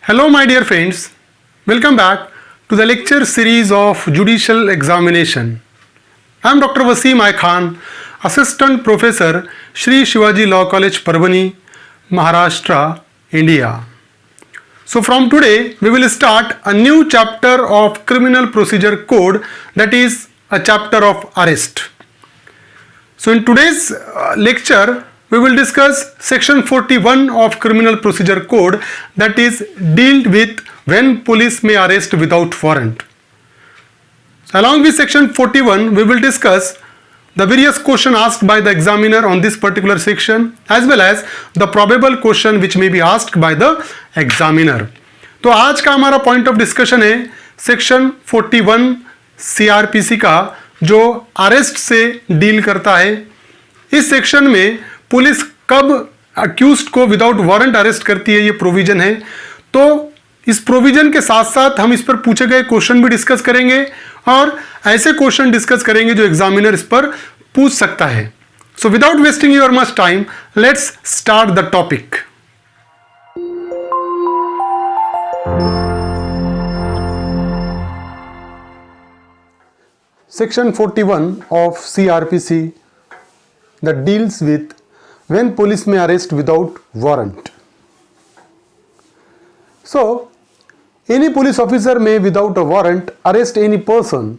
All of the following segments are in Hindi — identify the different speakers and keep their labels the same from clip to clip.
Speaker 1: Hello, my dear friends. Welcome back to the lecture series of Judicial Examination. I am Dr. Wasim I Khan, Assistant Professor, Shri Shivaji Law College, Parbhani, Maharashtra, India. So from today, we will start a new chapter of Criminal Procedure Code, that is a chapter of arrest. So in today's lecture, we will discuss section 41 of Criminal Procedure Code, that is dealt with when police may arrest without warrant. So along with section 41, we will discuss the various questions asked by the examiner on this particular section as well as the probable question which may be asked by the examiner. तो आज का हमारा पॉइंट ऑफ डिस्कशन है सेक्शन 41 CRPC का जो अरेस्ट से डील करता है। इस सेक्शन में पुलिस कब अक्यूज्ड को विदाउट वारंट अरेस्ट करती है, ये प्रोविजन है। तो इस प्रोविजन के साथ साथ हम इस पर पूछे गए क्वेश्चन भी डिस्कस करेंगे और ऐसे क्वेश्चन डिस्कस करेंगे जो एग्जामिनर इस पर पूछ सकता है। So without wasting your much time, let's start the topic. Section 41 of CRPC that deals with when police may arrest without warrant. So, any police officer may without a warrant arrest any person.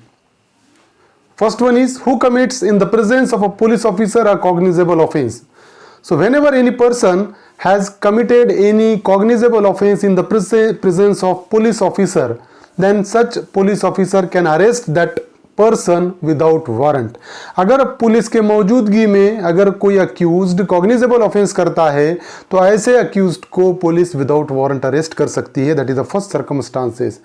Speaker 1: First one is who commits in the presence of a police officer a cognizable offense. So, whenever any person has committed any cognizable offense in the presence of police officer, then such police officer can arrest that person without warrant. अगर पुलिस के मौजूदगी में अगर कोई अक्यूज्ड कॉग्निजेबल ऑफेंस करता है तो ऐसे अक्यूज्ड को पुलिस विदाउट वारंट अरेस्ट कर सकती है। That is the first circumstances.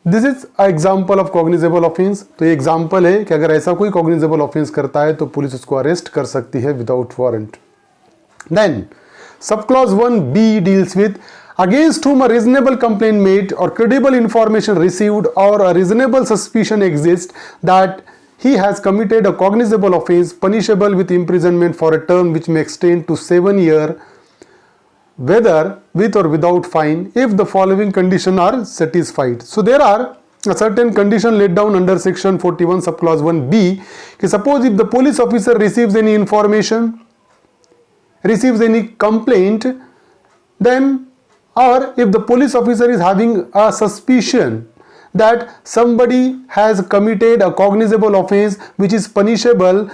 Speaker 1: This is a example of cognizable offence. तो ये एग्जांपल है कि अगर ऐसा कोई कॉग्निजेबल ऑफेंस करता है तो पुलिस उसको अरेस्ट कर सकती है without warrant. Then sub clause 1B deals with against whom a reasonable complaint made or credible information received or a reasonable suspicion exists that he has committed a cognizable offense punishable with imprisonment for a term which may extend to 7 years, whether with or without fine, if the following conditions are satisfied. So there are a certain condition laid down under section 41 subclause 1B. Suppose if the police officer receives any information, receives any complaint, then or if the police officer is having a suspicion that somebody has committed a cognizable offense which is punishable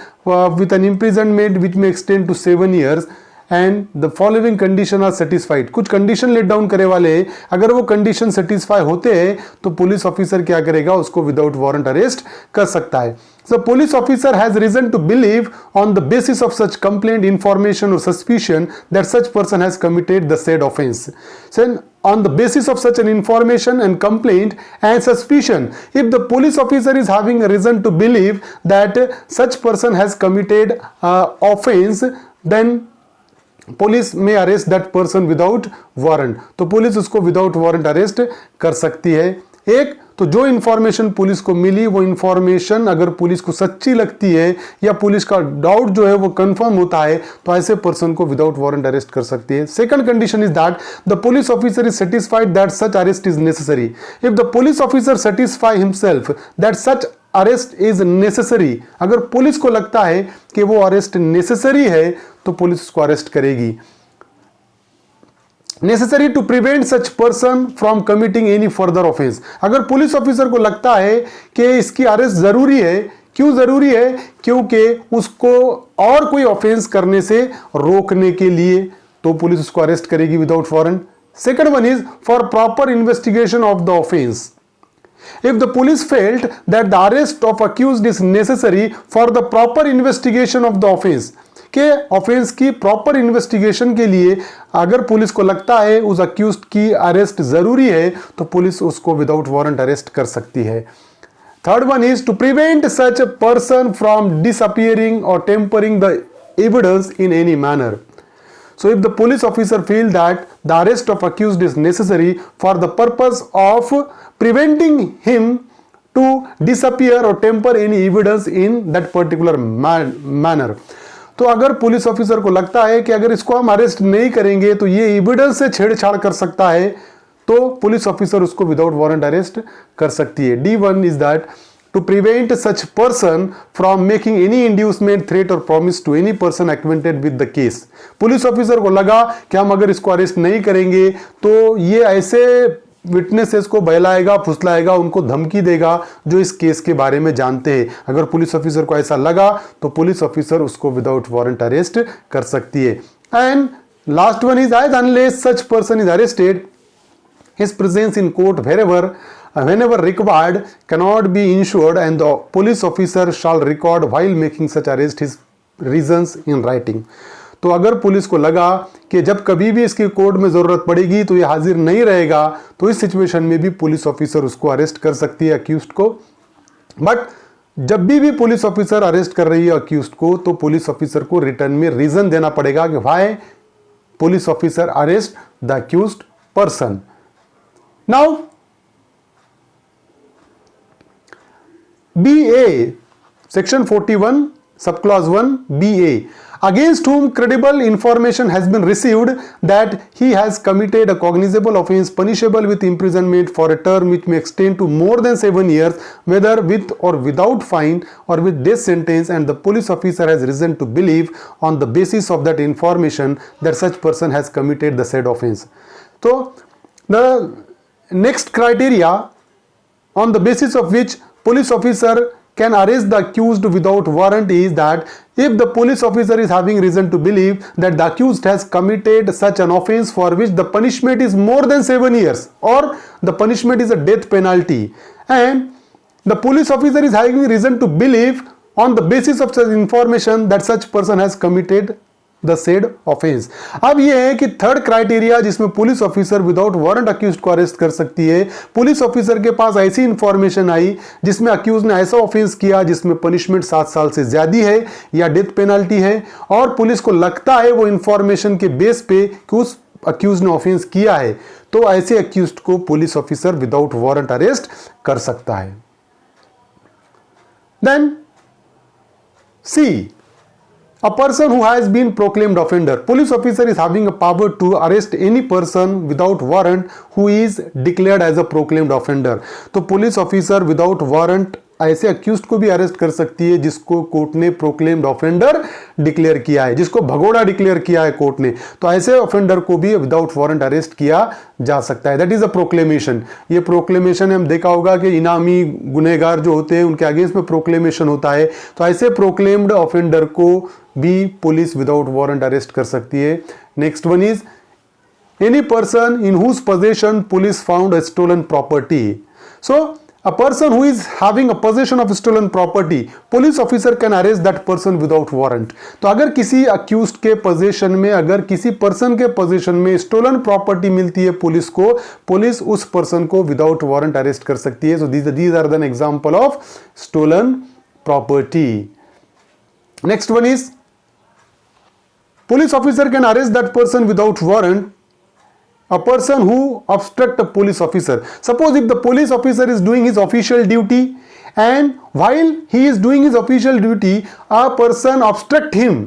Speaker 1: with an imprisonment which may extend to 7 years and the following condition are satisfied. कुछ कंडीशन लेट डाउन करे वाले, अगर वो कंडीशन सेटिस्फाई होते हैं तो पुलिस ऑफिसर क्या करेगा, उसको विदाउट वारंट अरेस्ट कर सकता है। So police officer has reason to believe on the basis of such complaint, information or suspicion that such person has committed the said offense. So on the basis of such an information and complaint and suspicion, if the police officer is having a reason to believe that such person has committed offense, then police may arrest that person without warrant. तो पुलिस उसको विदाउट वारंट अरेस्ट कर सकती है। एक तो जो इंफॉर्मेशन पुलिस को मिली वो इंफॉर्मेशन अगर पुलिस को सच्ची लगती है या पुलिस का डाउट जो है वो कंफर्म होता है तो ऐसे पर्सन को विदाउट वारंट अरेस्ट कर सकती है। Second condition is that the police officer is satisfied that such arrest is necessary. If the police officer satisfy himself that such arrest is necessary, अगर पुलिस को लगता है कि वो अरेस्ट नेसेसरी है तो पुलिस उसको अरेस्ट करेगी। Necessary to prevent such person from committing any further offence, अगर पुलिस ऑफिसर को लगता है कि इसकी अरेस्ट जरूरी है, क्यों जरूरी है, क्योंकि उसको और कोई ऑफेंस करने से रोकने के लिए, तो पुलिस उसको अरेस्ट करेगी without warrant. Second one is for proper investigation of the offence. If the police felt that the arrest of accused is necessary for the proper investigation of the offense, के ऑफेंस की प्रॉपर इन्वेस्टिगेशन के लिए अगर पुलिस को लगता है उस अक्यूज्ड की अरेस्ट जरूरी है तो पुलिस उसको विदाउट वारंट अरेस्ट कर सकती है। Third one is to prevent such a person from disappearing और tempering the evidence in any manner. So if the police officer feel that the arrest of accused is necessary for the purpose of preventing him to disappear or temper any evidence in that particular manner, तो अगर पुलिस ऑफिसर को लगता है कि अगर इसको हम अरेस्ट नहीं करेंगे तो ये एविडेंस से छेड़छाड़ कर सकता है तो पुलिस ऑफिसर उसको विदाउट वारंट अरेस्ट कर सकती है। D1 is that to prevent such person from making any inducement, threat or promise to any person acquainted with the case। Police officer को लगा कि हम अगर इसको अरेस्ट नहीं करेंगे तो ये ऐसे विटनेसेस को बहलाएगा, फुसलाएगा, उनको धमकी देगा जो इस केस के बारे में जानते हैं। अगर पुलिस ऑफिसर को ऐसा लगा तो पुलिस ऑफिसर उसको विदाउट वारंट अरेस्ट कर सकती है। And last one is as unless such person is arrested, his presence in court whenever required cannot be ensured, and the police officer shall record while making such arrest his reasons in writing। तो अगर पुलिस को लगा कि जब कभी भी इसकी कोर्ट में जरूरत पड़ेगी तो ये हाजिर नहीं रहेगा, तो इस सिचुएशन में भी पुलिस ऑफिसर उसको अरेस्ट कर सकती है, अक्यूज्ड को। बट जब भी पुलिस ऑफिसर अरेस्ट कर रही है अक्यूज्ड को, तो पुलिस ऑफिसर को रिटर्न में रीजन देना पड़ेगा कि why police officer arrest the accused person. Now, BA, Section 41, Subclause 1, BA, against whom credible information has been received that he has committed a cognizable offence punishable with imprisonment for a term which may extend to more than 7 years, whether with or without fine or with death sentence, and the police officer has reason to believe on the basis of that information that such person has committed the said offence। So, the next criteria on the basis of which police officer can arrest the accused without warrant is that if the police officer is having reason to believe that the accused has committed such an offense for which the punishment is more than 7 years or the punishment is a death penalty, and the police officer is having reason to believe on the basis of such information that such person has committed the said offence. अब यह है कि थर्ड क्राइटेरिया जिसमें police officer without warrant accused को अरेस्ट कर सकती है, पुलिस ऑफिसर के पास ऐसी इंफॉर्मेशन आई जिसमें अक्यूज ने ऐसा ऑफेंस किया जिसमें पनिशमेंट 7 साल से ज्यादा है या डेथ पेनल्टी है, और पुलिस को लगता है वो इंफॉर्मेशन के बेस पे कि उस अक्यूज ने ऑफेंस किया है, तो ऐसे अक्यूज्ड को police officer without warrant arrest कर सकता है। Then C, a person who has been proclaimed offender, police officer is having a power to arrest any person without warrant who is declared as a proclaimed offender। तो पुलिस ऑफिसर विदाउट वारंट ऐसे अक्यूज्ड को भी अरेस्ट कर सकती है जिसको कोर्ट ने प्रोक्लेम्ड ऑफेंडर डिक्लेयर किया है, जिसको भगोड़ा डिक्लेयर किया है कोर्ट ने, तो ऐसे ऑफेंडर को भी विदाउट वारंट अरेस्ट किया जा सकता है। That is a proclamation. ये प्रोक्लेमेशन हम देखा होगा कि इनामी गुनहगार जो होते हैं उनके अगेंस्ट में प्रोक्लेमेशन होता है, तो ऐसे प्रोक्लेम्ड ऑफेंडर को भी पुलिस विदाउट वारंट अरेस्ट कर सकती है। Next one is any person in whose possession police found a stolen property. So a person who is having a possession of stolen property, police officer can arrest that person without warrant। तो अगर किसी accused के पोजेशन में, अगर किसी पर्सन के पोजेशन में स्टोलन प्रॉपर्टी मिलती है पुलिस को, पुलिस उस पर्सन को विदाउट वारंट अरेस्ट कर सकती है। सो these are the example of stolen property। Next one is police officer can arrest that person without warrant, a person who obstruct a police officer। Suppose if the police officer is doing his official duty and while he is doing his official duty a person obstruct him,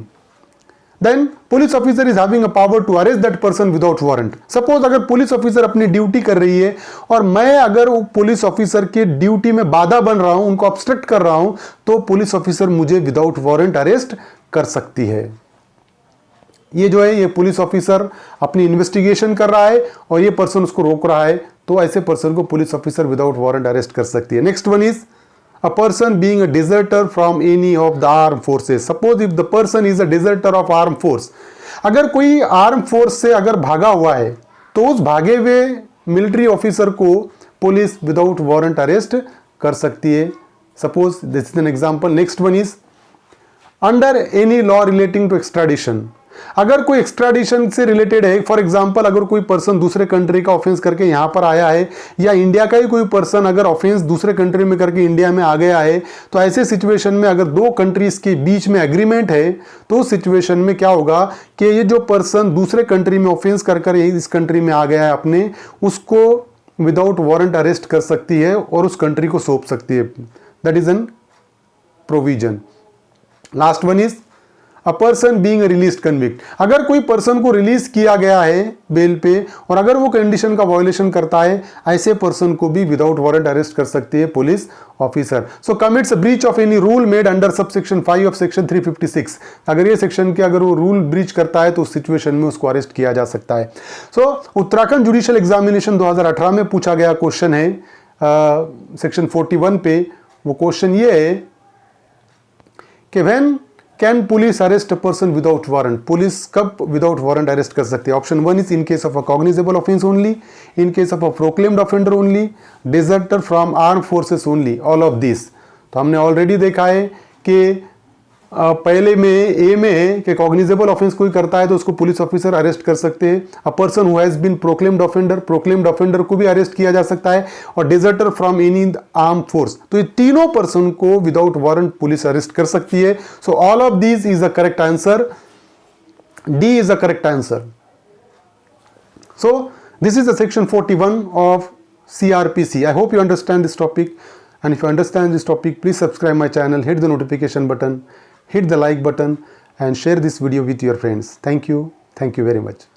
Speaker 1: then police officer is having a power to arrest that person without warrant। Suppose अगर पुलिस ऑफिसर अपनी ड्यूटी कर रही है और मैं अगर पुलिस ऑफिसर के ड्यूटी में बाधा बन रहा हूं, उनको ऑब्स्ट्रक्ट कर रहा हूं, तो पुलिस ऑफिसर मुझे विदाउट वारंट अरेस्ट कर सकती है। ये जो है ये पुलिस ऑफिसर अपनी इन्वेस्टिगेशन कर रहा है और ये पर्सन उसको रोक रहा है, तो ऐसे पर्सन को police officer without warrant arrest कर सकती है। Next one is a person being a deserter from any of the arm forces. Suppose if the person is a deserter of arm force, अगर कोई आर्म फोर्स से अगर भागा हुआ है तो उस भागे हुए मिलिट्री ऑफिसर को पुलिस विदाउट वारंट अरेस्ट कर सकती है। Suppose this is an example. Next one is under any law relating to extradition. अगर कोई एक्स्ट्राडिशन से रिलेटेड है, फॉर एग्जांपल अगर कोई पर्सन दूसरे कंट्री का ऑफेंस करके यहां पर आया है, या इंडिया का ही कोई पर्सन अगर ऑफेंस दूसरे कंट्री में करके इंडिया में आ गया है, तो ऐसे सिचुएशन में अगर दो कंट्रीज के बीच में एग्रीमेंट है, तो उस सिचुएशन में क्या होगा कि ये जो पर्सन दूसरे कंट्री में ऑफेंस कर इस कंट्री में आ गया है अपने, उसको विदाउट वारंट अरेस्ट कर सकती है और उस कंट्री को सौंप सकती है। That is an provision. Last one is a person being released convict, अगर कोई पर्सन को रिलीज किया गया है बेल पे और अगर वो कंडीशन का वायोलेशन करता है, ऐसे पर्सन को भी विदाउट वारंट अरेस्ट कर सकती है police officer. So commits breach of any rule made under subsection 5 of section 356, अगर ये सेक्शन के अगर वो रूल ब्रीच करता है तो उस सिचुएशन में उसको अरेस्ट किया जा सकता है। सो उत्तराखंड जुडिशियल एग्जामिनेशन 2018 में पूछा गया क्वेश्चन है सेक्शन 41 पे। वो क्वेश्चन ये है कि when can police arrest a person without warrant, police कब विदाउट वारंट अरेस्ट कर सकती है? Option 1 is in case of a cognizable offence only, in case of a proclaimed offender only, deserter from arm forces only, all of this. तो हमने ऑलरेडी देखा है कि पहले में ए में है कि कॉग्निजेबल ऑफेंस कोई करता है तो उसको पुलिस ऑफिसर अरेस्ट कर सकते हैं। A person who has been proclaimed offender को भी अरेस्ट किया जा सकता है, और deserter from any arm force, तो ये तीनों पर्सन को विदाउट वारंट पुलिस अरेस्ट कर सकती है। So all of this is the correct answer, D is the correct answer. So this is the section 41 of CRPC. I hope you understand this topic, and if you understand this topic, please subscribe my channel, hit the notification button, hit the like button, and share this video with your friends. Thank you very much.